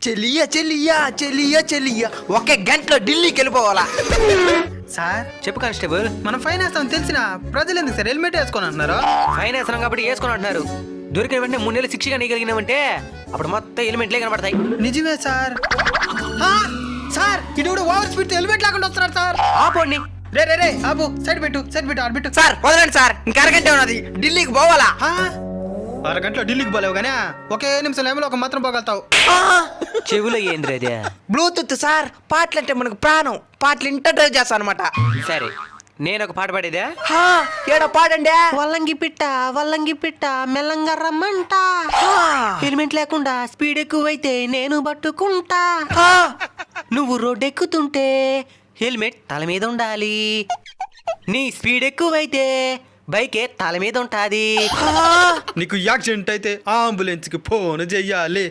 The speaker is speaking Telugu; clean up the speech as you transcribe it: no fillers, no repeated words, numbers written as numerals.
చెలియా చెలియా చెలియా చెలియా ఒకే గంటలో ఢిల్లీకి వెళ్ళిపోవాలా? సార్ చెప్పు కానిస్టేబుల్. మనం ఫైన్ వేస్తాం తెలిసిన ప్రజలు ఎందుకు సార్ హెల్మెట్ వేసుకొని అంటున్నారు? ఫైన్ వేస్తున్నాం కాబట్టి వేసుకొని అంటున్నారు. దొరికిన వెంటనే 3 నెలలు శిక్షగా నీగలిగినామంటే అప్పుడు మొత్తం ఎలిమెంట్లే కనబడతాయి. నిజమే సార్. సార్ ఇటు ఓవర్ స్పీడ్ హెల్మెట్ లేకుండా వస్తున్నారు సార్. ఆపోండి. రే రే రే ఆపు, సైడ్ పెట్టు ఆడబెట్టు. సార్ వదలండి సార్, ఇంకా అరగంట ఉన్నది, ఢిల్లీకి పోవాలా? అరగంటలో ఢిల్లీకి పోలేవు కానీ ఒకే నిమిషం ఏమో ఒక మాత్రం పోగలుగుతావు. చెవులో ఏంద్ర అదే? బ్లూటూత్ సార్, పాటలు అంటే మనకు ప్రాణం, పాటలు ఇంటర్ డ్రైవ్ చేస్తా అనమాట. సరే నేను ఒక పాట పాడేదా? ఏడో పాడండి. వల్లంగి పిట్ట మెల్లంగా రమ్మంట, హెల్మెట్ లేకుండా స్పీడ్ ఎక్కువైతే నేను పట్టుకుంటా, నువ్వు రోడ్ ఎక్కుతుంటే హెల్మెట్ తల మీద ఉండాలి, నీ స్పీడ్ ఎక్కువైతే బైకే తల మీద ఉంటాది. నీకు యాక్సిడెంట్ అయితే అంబులెన్స్ కి ఫోన్ చెయ్యాలి.